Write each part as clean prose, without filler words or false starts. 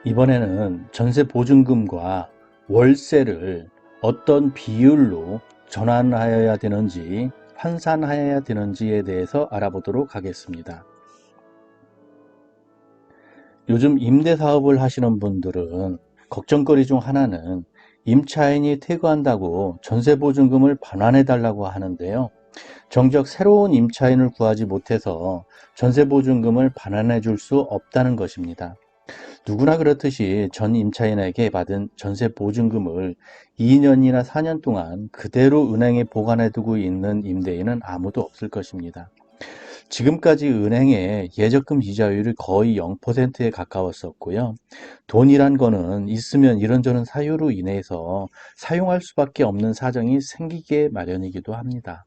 이번에는 전세보증금과 월세를 어떤 비율로 전환하여야 되는지, 환산하여야 되는지에 대해서 알아보도록 하겠습니다. 요즘 임대사업을 하시는 분들은 걱정거리 중 하나는 임차인이 퇴거한다고 전세보증금을 반환해 달라고 하는데요. 정작 새로운 임차인을 구하지 못해서 전세보증금을 반환해 줄 수 없다는 것입니다. 누구나 그렇듯이 전 임차인에게 받은 전세 보증금을 2년이나 4년 동안 그대로 은행에 보관해 두고 있는 임대인은 아무도 없을 것입니다. 지금까지 은행의 예적금 이자율이 거의 0%에 가까웠었고요. 돈이란 거는 있으면 이런저런 사유로 인해서 사용할 수밖에 없는 사정이 생기게 마련이기도 합니다.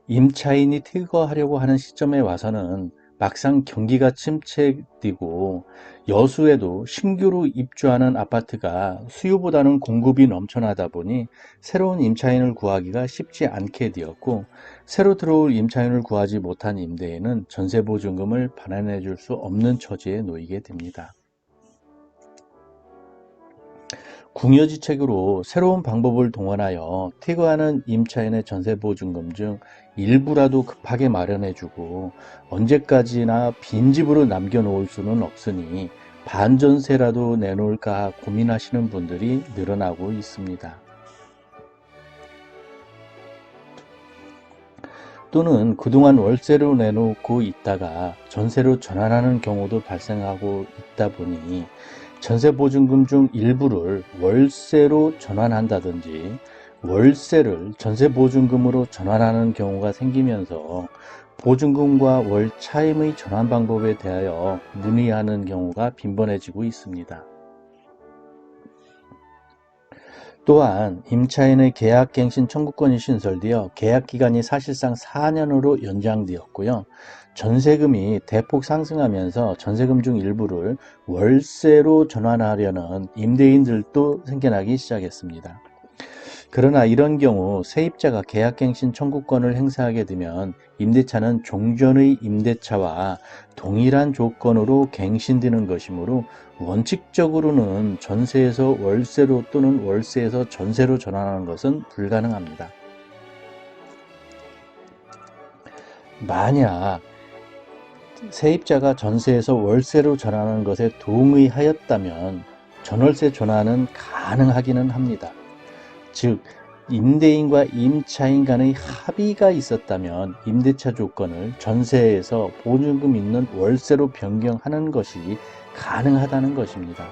임차인이 퇴거하려고 하는 시점에 와서는 막상 경기가 침체되고 여수에도 신규로 입주하는 아파트가 수요보다는 공급이 넘쳐나다 보니 새로운 임차인을 구하기가 쉽지 않게 되었고, 새로 들어올 임차인을 구하지 못한 임대인은 전세보증금을 반환해 줄 수 없는 처지에 놓이게 됩니다. 궁여지책으로 새로운 방법을 동원하여 퇴거하는 임차인의 전세보증금 중 일부라도 급하게 마련해주고 언제까지나 빈집으로 남겨놓을 수는 없으니 반전세라도 내놓을까 고민하시는 분들이 늘어나고 있습니다. 또는 그동안 월세로 내놓고 있다가 전세로 전환하는 경우도 발생하고 있다 보니 전세보증금 중 일부를 월세로 전환한다든지 월세를 전세보증금으로 전환하는 경우가 생기면서 보증금과 월 차임의 전환 방법에 대하여 문의하는 경우가 빈번해지고 있습니다. 또한 임차인의 계약갱신 청구권이 신설되어 계약기간이 사실상 4년으로 연장되었고요. 전세금이 대폭 상승하면서 전세금 중 일부를 월세로 전환하려는 임대인들도 생겨나기 시작했습니다. 그러나 이런 경우 세입자가 계약갱신 청구권을 행사하게 되면 임대차는 종전의 임대차와 동일한 조건으로 갱신되는 것이므로 원칙적으로는 전세에서 월세로 또는 월세에서 전세로 전환하는 것은 불가능합니다. 만약 세입자가 전세에서 월세로 전환하는 것에 동의하였다면 전월세 전환은 가능하기는 합니다. 즉, 임대인과 임차인 간의 합의가 있었다면 임대차 조건을 전세에서 보증금 있는 월세로 변경하는 것이 가능하다는 것입니다.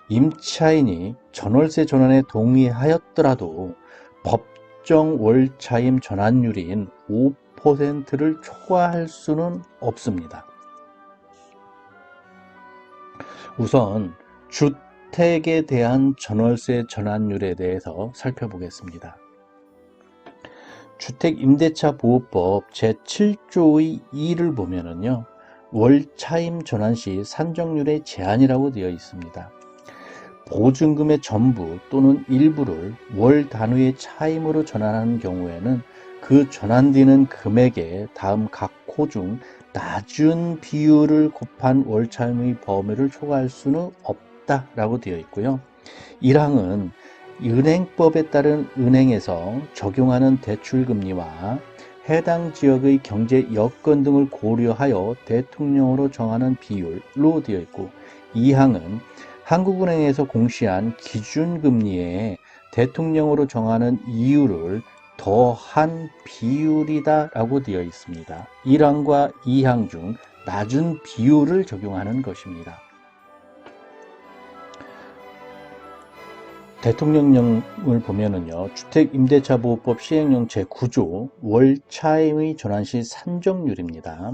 임차인이 전월세 전환에 동의하였더라도 법정 월차임 전환율인 5%를 초과할 수는 없습니다. 우선 주택에 대한 전월세 전환율에 대해서 살펴보겠습니다. 주택임대차보호법 제7조의 2를 보면은요, 월차임 전환 시 산정률의 제한이라고 되어 있습니다. 보증금의 전부 또는 일부를 월 단위의 차임으로 전환하는 경우에는 그 전환되는 금액에 다음 각 호 중 낮은 비율을 곱한 월차임의 범위를 초과할 수는 없다라고 되어 있고요. 1항은 은행법에 따른 은행에서 적용하는 대출금리와 해당 지역의 경제 여건 등을 고려하여 대통령으로 정하는 비율로 되어 있고, 2항은 한국은행에서 공시한 기준금리에 대통령으로 정하는 이유를 더한 비율이다 라고 되어 있습니다. 1항과 2항 중 낮은 비율을 적용하는 것입니다. 대통령령을 보면은요, 주택임대차보호법 시행령 제9조 월차임의 전환 시 산정률입니다.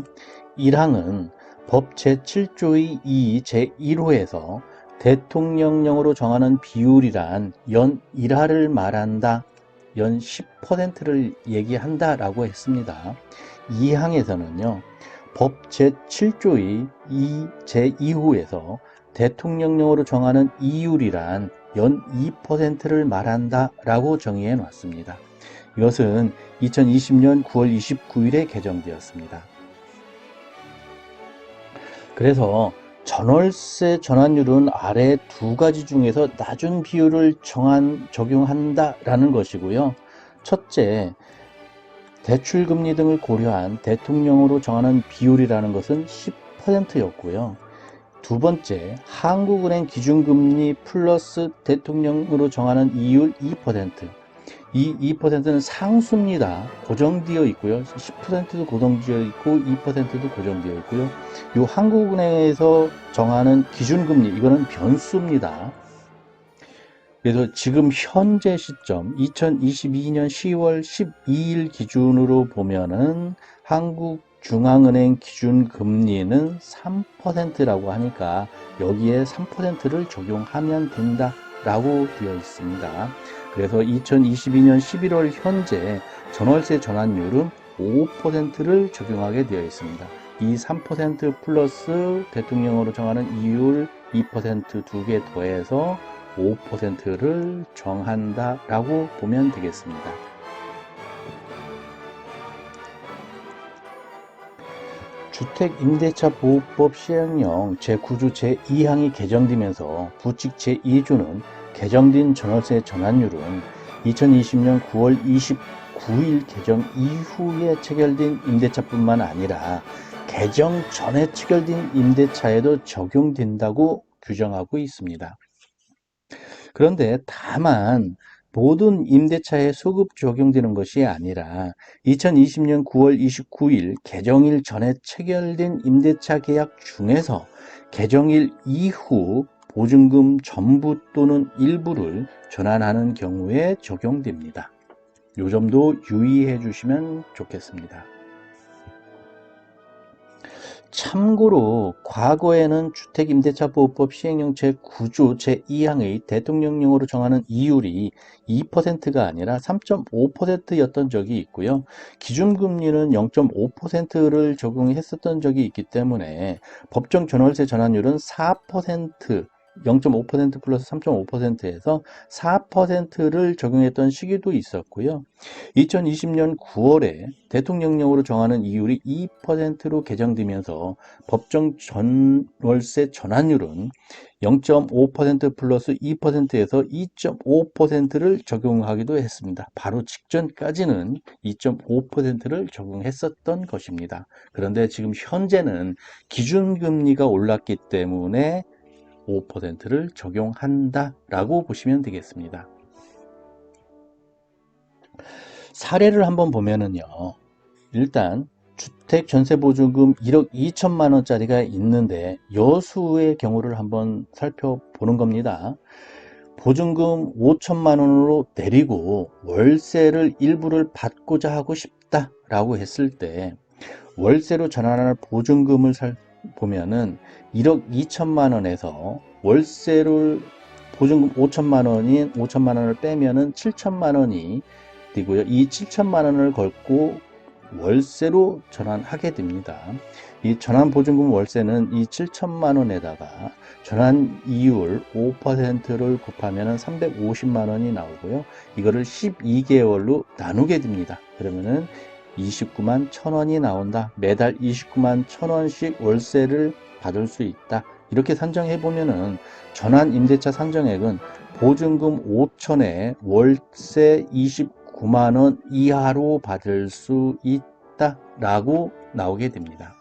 1항은 법 제7조의 2 제1호에서 대통령령으로 정하는 비율이란 연 1하를 말한다, 연 10%를 얘기한다 라고 했습니다. 2항에서는요, 법 제7조의 2 제2호에서 대통령령으로 정하는 이율이란 연 2%를 말한다 라고 정의해 놨습니다. 이것은 2020년 9월 29일에 개정되었습니다. 그래서 전월세 전환율은 아래 두 가지 중에서 낮은 비율을 적용한다라는 것이고요. 첫째, 대출금리 등을 고려한 대통령으로 정하는 비율이라는 것은 10%였고요. 두 번째, 한국은행 기준금리 플러스 대통령으로 정하는 이율 2%. 이 2%는 상수입니다. 고정되어 있고요. 10%도 고정되어 있고 2%도 고정되어 있고요. 이 한국은행에서 정하는 기준금리, 이거는 변수입니다. 그래서 지금 현재 시점 2022년 10월 12일 기준으로 보면은 한국중앙은행 기준금리는 3%라고 하니까 여기에 3%를 적용하면 된다라고 되어 있습니다. 그래서 2022년 11월 현재 전월세 전환율은 5%를 적용하게 되어 있습니다. 이 3% 플러스 대통령으로 정하는 이율 2% 두 개 더해서 5%를 정한다라고 보면 되겠습니다. 주택임대차보호법 시행령 제9조 제2항이 개정되면서 부칙 제2조는 개정된 전월세 전환율은 2020년 9월 29일 개정 이후에 체결된 임대차뿐만 아니라 개정 전에 체결된 임대차에도 적용된다고 규정하고 있습니다. 그런데 다만 모든 임대차에 소급 적용되는 것이 아니라 2020년 9월 29일 개정일 전에 체결된 임대차 계약 중에서 개정일 이후 보증금 전부 또는 일부를 전환하는 경우에 적용됩니다. 이 점도 유의해 주시면 좋겠습니다. 참고로 과거에는 주택임대차보호법 시행령 제9조 제2항의 대통령령으로 정하는 이율이 2%가 아니라 3.5%였던 적이 있고요. 기준금리는 0.5%를 적용했었던 적이 있기 때문에 법정 전월세 전환율은 4%, 0.5% 플러스 3.5%에서 4%를 적용했던 시기도 있었고요. 2020년 9월에 대통령령으로 정하는 이율이 2%로 개정되면서 법정 전월세 전환율은 0.5% 플러스 2%에서 2.5%를 적용하기도 했습니다. 바로 직전까지는 2.5%를 적용했었던 것입니다. 그런데 지금 현재는 기준금리가 올랐기 때문에 5%를 적용한다라고 보시면 되겠습니다. 사례를 한번 보면은요, 일단 주택 전세보증금 1억 2천만 원짜리가 있는데 여수의 경우를 한번 살펴보는 겁니다. 보증금 5천만 원으로 내리고 월세를 일부를 받고자 하고 싶다라고 했을 때 월세로 전환할 보증금을 보면은 1억 2천만 원에서 월세를 보증금 5천만 원을 빼면은 7천만 원이 되고요. 이 7천만 원을 걸고 월세로 전환하게 됩니다. 이 전환 보증금 월세는 이 7천만 원에다가 전환 이율 5%를 곱하면 350만 원이 나오고요. 이거를 12개월로 나누게 됩니다. 그러면은 29만 1,000원이 나온다. 매달 29만 1,000원씩 월세를 받을 수 있다. 이렇게 산정해 보면은 전환 임대차 산정액은 보증금 5천에 월세 29만 원 이하로 받을 수 있다라고 나오게 됩니다.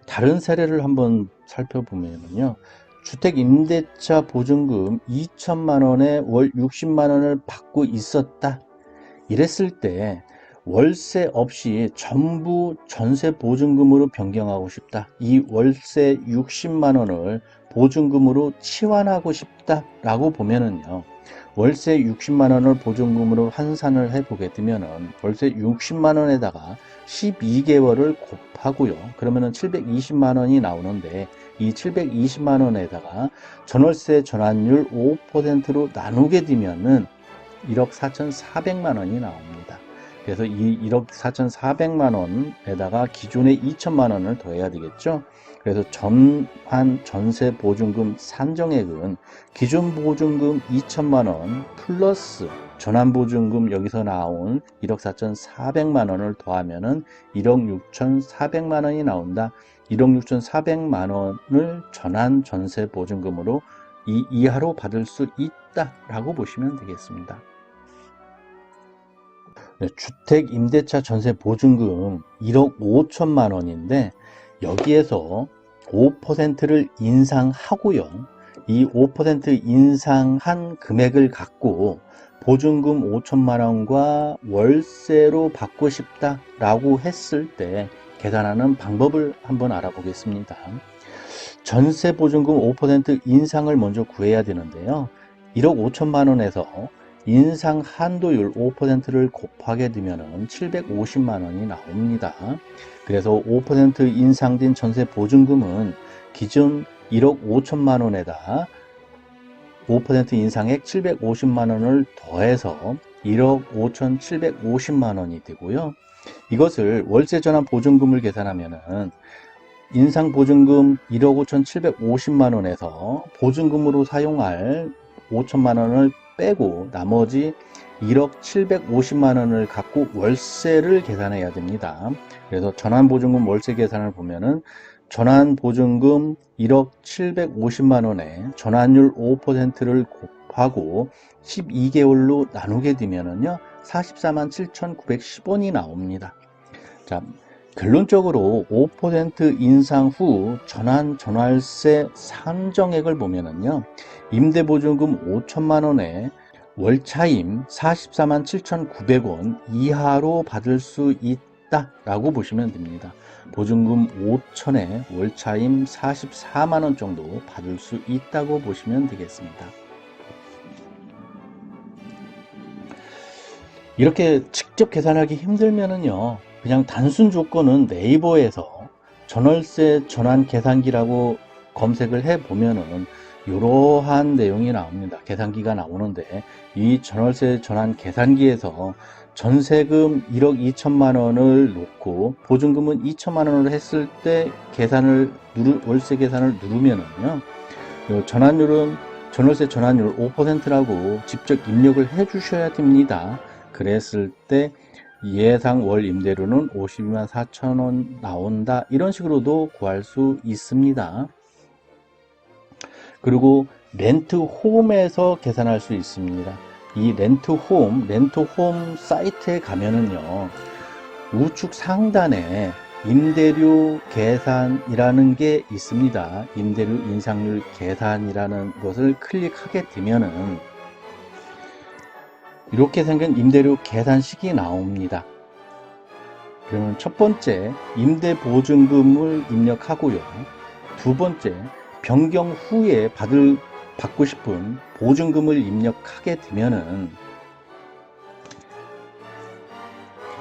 다른 사례를 한번 살펴보면요. 주택 임대차 보증금 2천만 원에 월 60만 원을 받고 있었다. 이랬을 때 월세 없이 전부 전세 보증금으로 변경하고 싶다. 이 월세 60만 원을 보증금으로 치환하고 싶다라고 보면은요. 월세 60만 원을 보증금으로 환산을 해보게 되면은 월세 60만 원에다가 12개월을 곱하고요. 그러면은 720만 원이 나오는데 이 720만 원에다가 전월세 전환율 5%로 나누게 되면은 1억 4,400만 원이 나옵니다. 그래서 이 1억 4,400만 원에다가 기존의 2천만 원을 더해야 되겠죠. 그래서 전환 전세 보증금 산정액은 기존 보증금 2천만 원 플러스 전환보증금 여기서 나온 1억 4,400만 원을 더하면은 1억 6,400만 원이 나온다. 1억 6,400만 원을 전환 전세 보증금으로 이 이하로 받을 수 있다라고 보시면 되겠습니다. 주택 임대차 전세 보증금 1억 5천만 원인데 여기에서 5%를 인상하고요. 이 5% 인상한 금액을 갖고 보증금 5천만 원과 월세로 받고 싶다라고 했을 때 계산하는 방법을 한번 알아보겠습니다. 전세 보증금 5% 인상을 먼저 구해야 되는데요. 1억 5천만 원에서 인상 한도율 5%를 곱하게 되면 750만 원이 나옵니다. 그래서 5% 인상된 전세 보증금은 기존 1억 5천만 원에다 5% 인상액 750만 원을 더해서 1억 5,750만 원이 되고요. 이것을 월세 전환 보증금을 계산하면은 인상 보증금 1억 5,750만 원에서 보증금으로 사용할 5천만 원을 빼고 나머지 1억 750만 원을 갖고 월세를 계산해야 됩니다. 그래서 전환보증금 월세 계산을 보면은 전환보증금 1억 750만 원에 전환율 5%를 곱하고 12개월로 나누게 되면은요 44만 7,910원이 나옵니다. 자, 결론적으로 5% 인상 후 전환세 산정액을 보면은요 임대보증금 5천만 원에 월차임 44만 7,900원 이하로 받을 수 있다라고 보시면 됩니다. 보증금 5천에 월차임 44만 원 정도 받을 수 있다고 보시면 되겠습니다. 이렇게 직접 계산하기 힘들면은요 그냥 단순 조건은 네이버에서 전월세 전환 계산기라고 검색을 해 보면은 이러한 내용이 나옵니다. 계산기가 나오는데 이 전월세 전환 계산기에서 전세금 1억 2천만 원을 놓고 보증금은 2천만 원을 했을 때 월세 계산을 누르면은요 전환율은 전월세 전환율 5%라고 직접 입력을 해 주셔야 됩니다. 그랬을 때 예상 월 임대료는 52만 4천 원 나온다. 이런 식으로도 구할 수 있습니다. 그리고 렌트홈에서 계산할 수 있습니다. 이 렌트홈 사이트에 가면은요 우측 상단에 임대료 계산이라는 게 있습니다. 임대료 인상률 계산이라는 것을 클릭하게 되면은 이렇게 생긴 임대료 계산식이 나옵니다. 그러면 첫 번째 임대보증금을 입력하고요. 두 번째 변경 후에 받고 싶은 보증금을 입력하게 되면은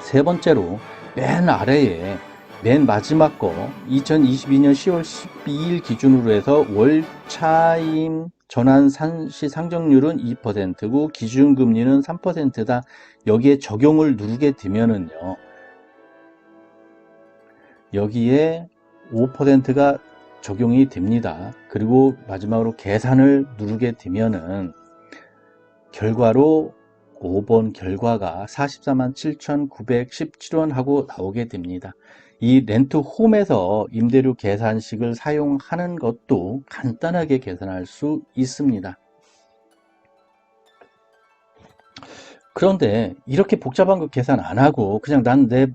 세 번째로 맨 아래에 맨 마지막 거 2022년 10월 12일 기준으로 해서 월차임 전환 시 상정률은 2%고 기준금리는 3%다. 여기에 적용을 누르게 되면은요. 여기에 5%가 적용이 됩니다. 그리고 마지막으로 계산을 누르게 되면은 결과로 5번 결과가 44만 7,917원 하고 나오게 됩니다. 이 렌트홈에서 임대료 계산식을 사용하는 것도 간단하게 계산할 수 있습니다. 그런데 이렇게 복잡한 거 계산 안 하고 그냥 난 내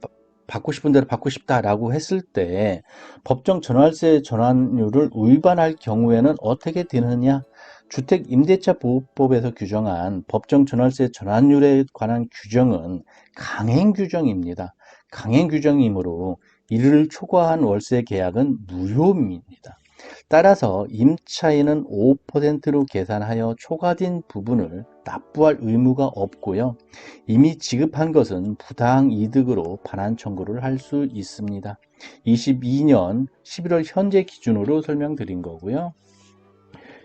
받고 싶은 대로 받고 싶다라고 했을 때 법정 전월세 전환율을 위반할 경우에는 어떻게 되느냐? 주택 임대차 보호법에서 규정한 법정 전월세 전환율에 관한 규정은 강행 규정입니다. 강행 규정이므로 이를 초과한 월세 계약은 무효입니다. 따라서 임차인은 5%로 계산하여 초과된 부분을 납부할 의무가 없고요. 이미 지급한 것은 부당 이득으로 반환 청구를 할 수 있습니다. 22년 11월 현재 기준으로 설명드린 거고요.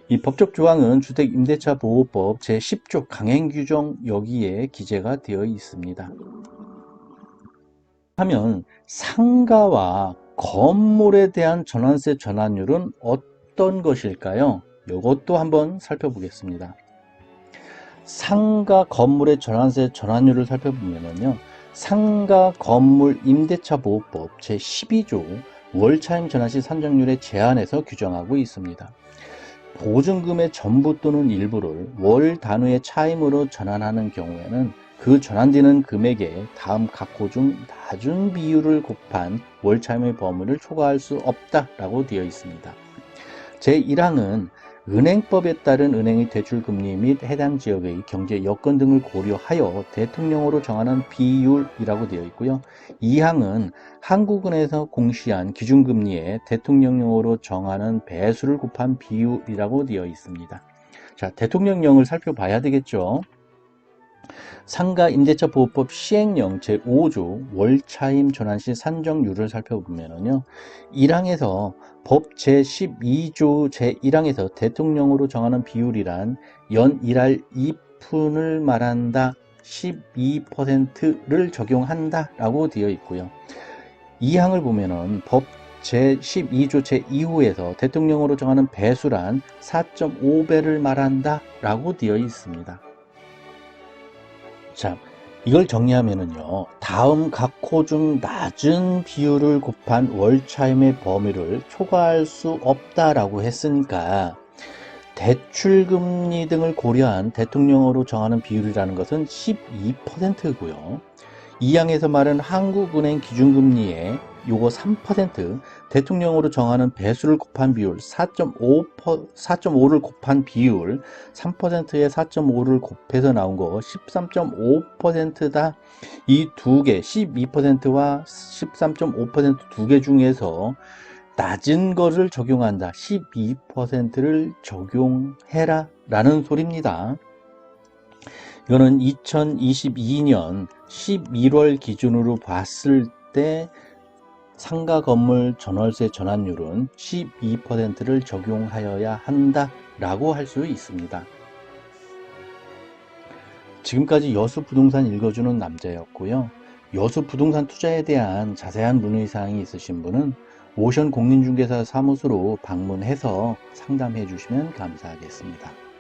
이 법적 조항은 주택임대차보호법 제10조 강행규정 여기에 기재가 되어 있습니다. 하면 상가와 건물에 대한 전환세 전환율은 어떤 것일까요? 이것도 한번 살펴보겠습니다. 상가 건물의 전환세 전환율을 살펴보면요. 상가 건물 임대차 보호법 제12조 월차임 전환시 산정률의 제한에서 규정하고 있습니다. 보증금의 전부 또는 일부를 월 단위의 차임으로 전환하는 경우에는 그 전환되는 금액에 다음 각 호 중 낮은 비율을 곱한 월차임의 범위를 초과할 수 없다라고 되어 있습니다. 제1항은 은행법에 따른 은행의 대출금리 및 해당 지역의 경제 여건 등을 고려하여 대통령으로 정하는 비율이라고 되어 있고요. 2항은 한국은행에서 공시한 기준금리에 대통령령으로 정하는 배수를 곱한 비율이라고 되어 있습니다. 자, 대통령령을 살펴봐야 되겠죠. 상가 임대차 보호법 시행령 제5조 월차임 전환시 산정률을 살펴보면요. 1항에서 법 제12조 제1항에서 대통령으로 정하는 비율이란 연 1할 2푼을 말한다. 12%를 적용한다 라고 되어 있고요. 2항을 보면은 법 제12조 제2호에서 대통령으로 정하는 배수란 4.5배를 말한다 라고 되어 있습니다. 자, 이걸 정리하면은요, 다음 각 호 중 낮은 비율을 곱한 월차임의 범위를 초과할 수 없다라고 했으니까 대출금리 등을 고려한 대통령으로 정하는 비율이라는 것은 12%고요. 2항에서 말은 한국은행 기준금리에 요거 3%, 대통령으로 정하는 배수를 곱한 비율 4.5를 곱한 비율 3%에 4.5를 곱해서 나온 거 13.5%다. 이 두 개 12%와 13.5% 두 개 중에서 낮은 거를 적용한다. 12%를 적용해라 라는 소리입니다. 이거는 2022년 11월 기준으로 봤을 때 상가 건물 전월세 전환율은 12%를 적용하여야 한다라고 할 수 있습니다. 지금까지 여수부동산 읽어주는 남자였고요. 여수부동산 투자에 대한 자세한 문의사항이 있으신 분은 오션 공인중개사 사무소로 방문해서 상담해 주시면 감사하겠습니다.